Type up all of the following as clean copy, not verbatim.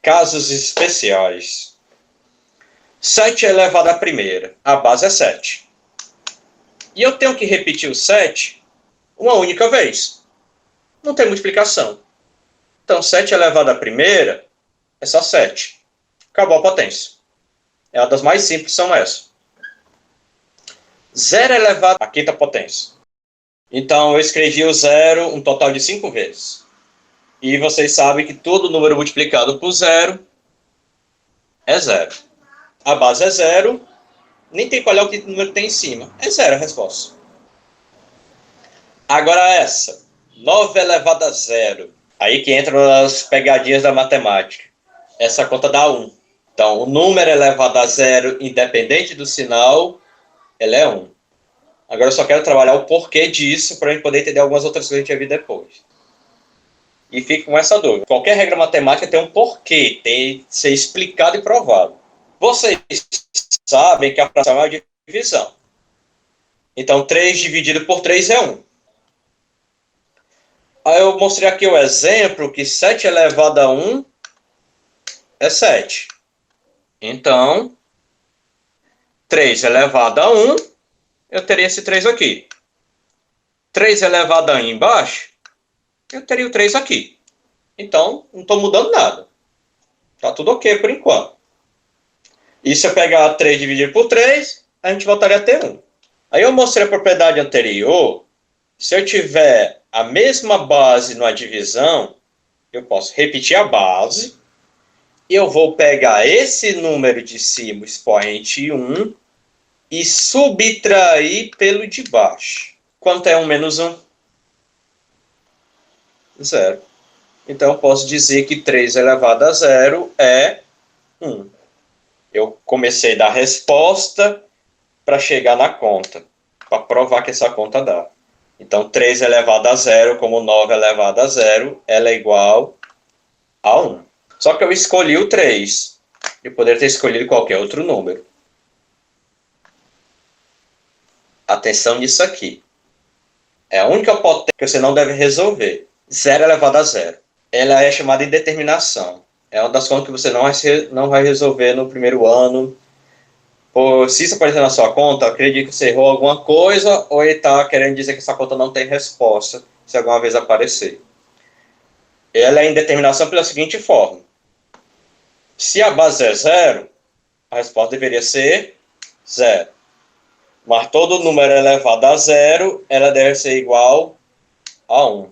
Casos especiais. 7 elevado à primeira. A base é 7. E eu tenho que repetir o 7 uma única vez. Não tem multiplicação. Então, 7 elevado à primeira é só 7. Acabou a potência. É uma das mais simples, são essas. 0 elevado à quinta potência. Então, eu escrevi o 0 um total de 5 vezes. E vocês sabem que todo número multiplicado por 0 é 0. A base é 0. Nem tem que olhar o que número tem em cima. É 0 a resposta. Agora essa. 9 elevado a 0. Aí que entram as pegadinhas da matemática. Essa conta dá 1. Então, o número elevado a 0, independente do sinal, ele é 1. Agora eu só quero trabalhar o porquê disso para a gente poder entender algumas outras coisas que a gente vai ver depois. E fique com essa dúvida. Qualquer regra matemática tem um porquê, tem que ser explicado e provado. Vocês sabem que a fração é a divisão. Então, 3 dividido por 3 é 1. Aí eu mostrei aqui o exemplo que 7 elevado a 1 é 7. Então, 3 elevado a 1, eu teria esse 3 aqui. 3 elevado a 1 embaixo, eu teria o 3 aqui. Então, não estou mudando nada. Está tudo ok por enquanto. E se eu pegar 3 dividido por 3, a gente voltaria a ter 1. Aí eu mostrei a propriedade anterior. Se eu tiver a mesma base numa divisão, eu posso repetir a base. E eu vou pegar esse número de cima, expoente 1, e subtrair pelo de baixo. Quanto é 1 menos 1? 0. Então, eu posso dizer que 3 elevado a 0 é 1. Eu comecei da resposta para chegar na conta, para provar que essa conta dá. Então, 3 elevado a 0, como 9 elevado a 0, ela é igual a 1. Só que eu escolhi o 3. Eu poderia ter escolhido qualquer outro número. Atenção nisso aqui. É a única potência que você não deve resolver. 0 elevado a 0. Ela é chamada de indeterminação. É uma das contas que você não vai resolver no primeiro ano. Se isso aparecer na sua conta, acredite que você errou alguma coisa ou ele está querendo dizer que essa conta não tem resposta, se alguma vez aparecer. Ela é indeterminação pela seguinte forma. Se a base é 0, a resposta deveria ser 0. Mas todo número elevado a 0, ela deve ser igual a 1.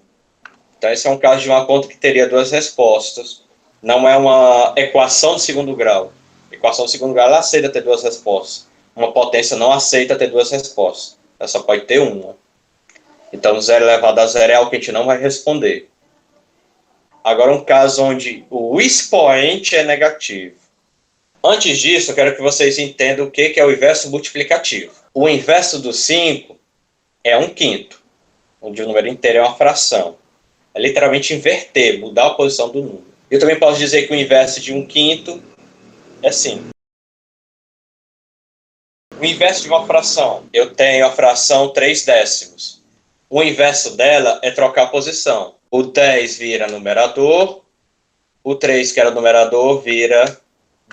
Então, esse é um caso de uma conta que teria duas respostas. Não é uma equação de segundo grau. Equação de segundo grau ela aceita ter duas respostas. Uma potência não aceita ter duas respostas. Ela só pode ter uma. Então, 0 elevado a 0 é algo que a gente não vai responder. Agora, um caso onde o expoente é negativo. Antes disso, eu quero que vocês entendam o que é o inverso multiplicativo. O inverso do 5 é 1/5, onde o número inteiro é uma fração. É literalmente inverter, mudar a posição do número. Eu também posso dizer que o inverso de 1/5 é 5. O inverso de uma fração, eu tenho a fração 3 décimos. O inverso dela é trocar a posição. O 10 vira numerador, o 3, que era numerador, vira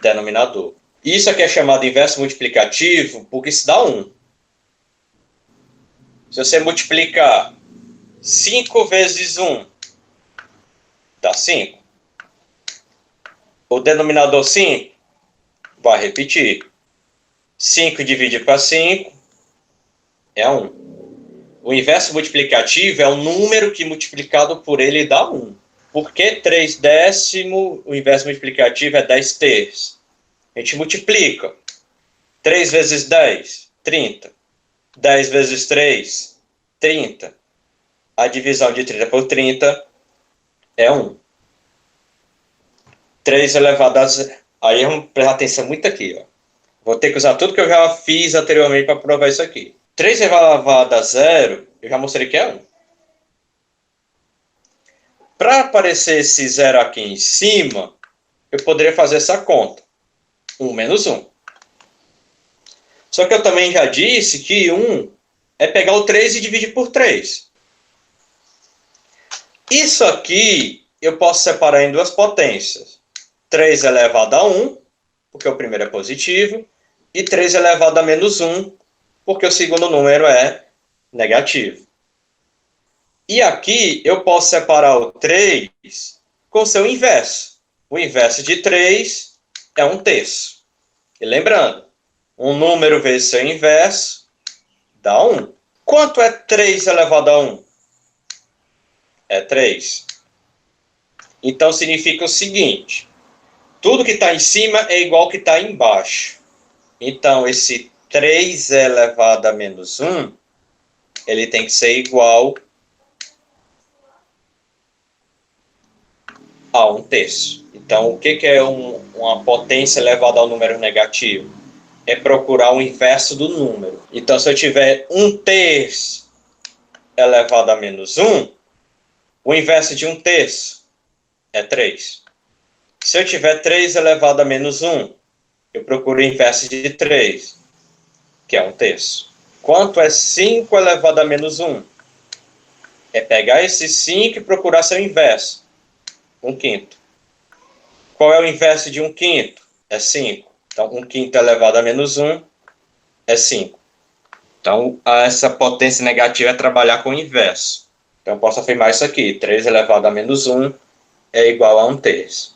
denominador. Isso aqui é chamado de inverso multiplicativo porque isso dá 1. Se você multiplicar 5 vezes 1, dá 5. O denominador 5 vai repetir. 5 dividido para 5 é 1. O inverso multiplicativo é o número que multiplicado por ele dá 1. Por que 3 décimos? O inverso multiplicativo é 10 terços. A gente multiplica. 3 vezes 10, 30. 10 vezes 3, 30. A divisão de 30 por 30 é 1. 3 elevado a 0. Aí vamos prestar atenção muito aqui. Ó. Vou ter que usar tudo que eu já fiz anteriormente para provar isso aqui. 3 elevado a 0, eu já mostrei que é 1. Para aparecer esse 0 aqui em cima, eu poderia fazer essa conta. 1 menos 1. Só que eu também já disse que 1 é pegar o 3 e dividir por 3. Isso aqui eu posso separar em duas potências. 3 elevado a 1, porque o primeiro é positivo, e 3 elevado a menos 1, porque o segundo número é negativo. E aqui eu posso separar o 3 com seu inverso. O inverso de 3 é 1/3. E lembrando, um número vezes seu inverso dá 1. Quanto é 3 elevado a 1? É 3. Então significa o seguinte: tudo que está em cima é igual ao que está embaixo. Então esse 3 elevado a menos 1, ele tem que ser igual a 1/3. Então, o que é uma potência elevada ao número negativo? É procurar o inverso do número. Então, se eu tiver 1/3 elevado a menos 1, o inverso de 1/3 é 3. Se eu tiver 3 elevado a menos 1, eu procuro o inverso de 3, que é 1/3. Quanto é 5 elevado a menos 1? É pegar esse 5 e procurar seu inverso, 1/5. Qual é o inverso de 1/5? É 5. Então, 1/5 elevado a menos 1 é 5. Então, essa potência negativa é trabalhar com o inverso. Então, eu posso afirmar isso aqui. 3 elevado a menos 1 é igual a 1/3.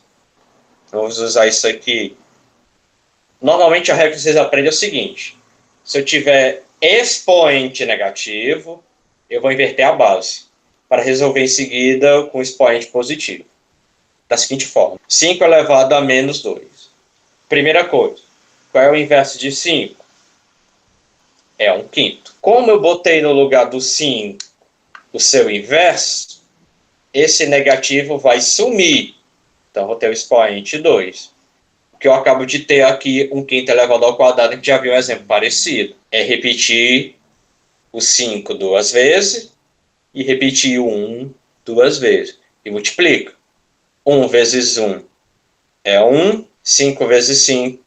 Vamos usar isso aqui. Normalmente, a regra que vocês aprendem é o seguinte. Se eu tiver expoente negativo, eu vou inverter a base, para resolver em seguida com expoente positivo. Da seguinte forma. 5 elevado a menos 2. Primeira coisa. Qual é o inverso de 5? É 1/5. Como eu botei no lugar do 5 o seu inverso, esse negativo vai sumir. Então, vou ter o expoente 2. O que eu acabo de ter aqui, 1/5 elevado ao quadrado, a gente já viu um exemplo parecido. É repetir o 5 duas vezes e repetir o 1 duas vezes. E multiplica. 1 vezes 1 é 1, 5 vezes 5,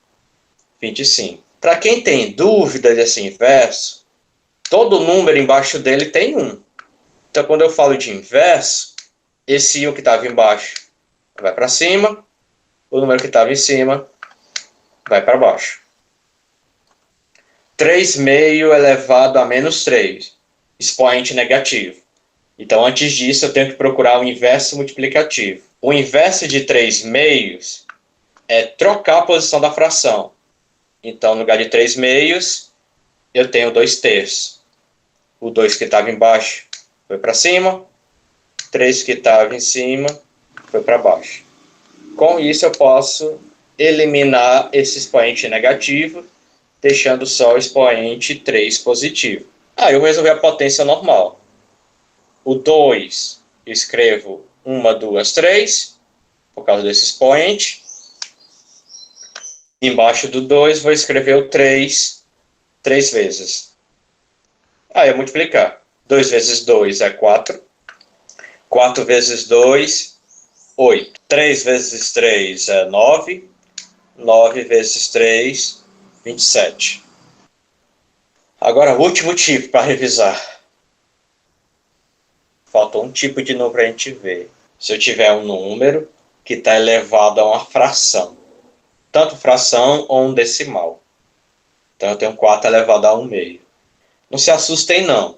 25. Para quem tem dúvida desse inverso, todo número embaixo dele tem 1. Então, quando eu falo de inverso, esse 1 que estava embaixo vai para cima, o número que estava em cima vai para baixo. 3/2 elevado a menos 3, expoente negativo. Então, antes disso, eu tenho que procurar o inverso multiplicativo. O inverso de 3/2 é trocar a posição da fração. Então, no lugar de 3/2, eu tenho 2/3. O 2 que estava embaixo foi para cima, 3 que estava em cima foi para baixo. Com isso, eu posso eliminar esse expoente negativo, deixando só o expoente 3 positivo. Aí eu resolvi a potência normal. O 2, eu escrevo 1, 2, 3, por causa desse expoente. Embaixo do 2, vou escrever o 3, 3 vezes. Aí eu multiplicar. 2 vezes 2 é 4. 4 vezes 2, 8. 3 vezes 3 é 9. 9 vezes 3, 27. Agora, o último tipo para revisar. Faltou um tipo de número para a gente ver. Se eu tiver um número que está elevado a uma fração. Tanto fração ou um decimal. Então, eu tenho 4 elevado a 1/2. Não se assustem, não.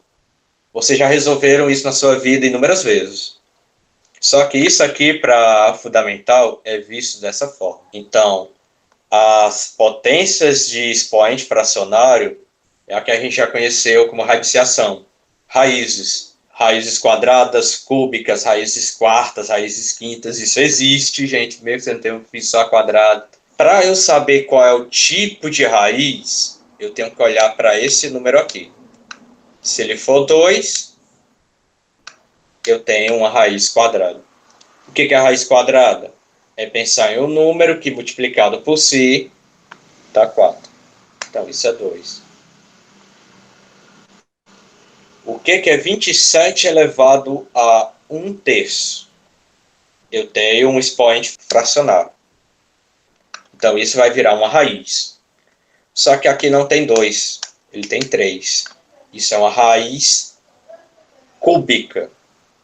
Vocês já resolveram isso na sua vida inúmeras vezes. Só que isso aqui, para fundamental, é visto dessa forma. Então, as potências de expoente fracionário é a que a gente já conheceu como radiciação. Raízes. Raízes quadradas, cúbicas, raízes quartas, raízes quintas. Isso existe, gente, mesmo que você não tenha um só quadrado. Para eu saber qual é o tipo de raiz, eu tenho que olhar para esse número aqui. Se ele for 2, eu tenho uma raiz quadrada. O que é a raiz quadrada? É pensar em um número que multiplicado por si dá 4. Então, isso é 2. O que é 27 elevado a 1/3? Eu tenho um expoente fracionário. Então, isso vai virar uma raiz. Só que aqui não tem 2, ele tem 3. Isso é uma raiz cúbica.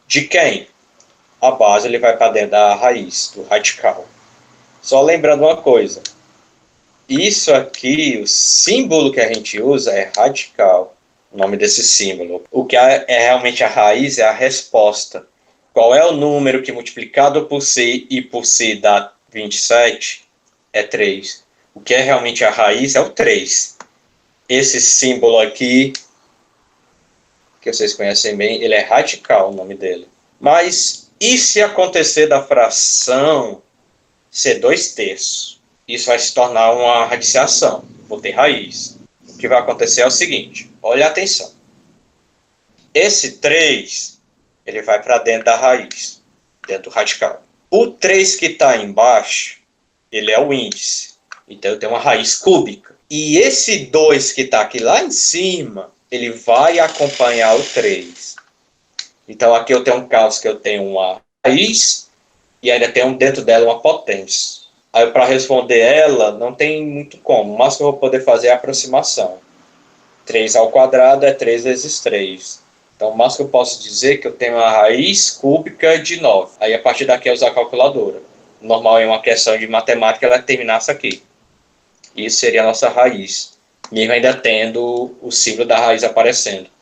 De quem? A base ele vai para dentro da raiz, do radical. Só lembrando uma coisa. Isso aqui, o símbolo que a gente usa é radical. O nome desse símbolo. O que é realmente a raiz é a resposta. Qual é o número que multiplicado por si e por si dá 27? É 3. O que é realmente a raiz é o 3. Esse símbolo aqui, que vocês conhecem bem, ele é radical, o nome dele. Mas e se acontecer da fração ser 2/3? Isso vai se tornar uma radiciação, vou ter raiz. O que vai acontecer é o seguinte, olha atenção. Esse 3, ele vai para dentro da raiz, dentro do radical. O 3 que está embaixo, ele é o índice. Então eu tenho uma raiz cúbica. E esse 2 que está aqui lá em cima, ele vai acompanhar o 3. Então aqui eu tenho um caso que eu tenho uma raiz e ainda tenho dentro dela uma potência. Aí para responder ela, não tem muito como. O máximo que eu vou poder fazer é a aproximação. 3 ao quadrado é 3 vezes 3. Então o máximo que eu posso dizer é que eu tenho uma raiz cúbica de 9. Aí a partir daqui é usar a calculadora. Normal em uma questão de matemática ela terminasse aqui. Isso seria a nossa raiz. Mesmo ainda tendo o símbolo da raiz aparecendo.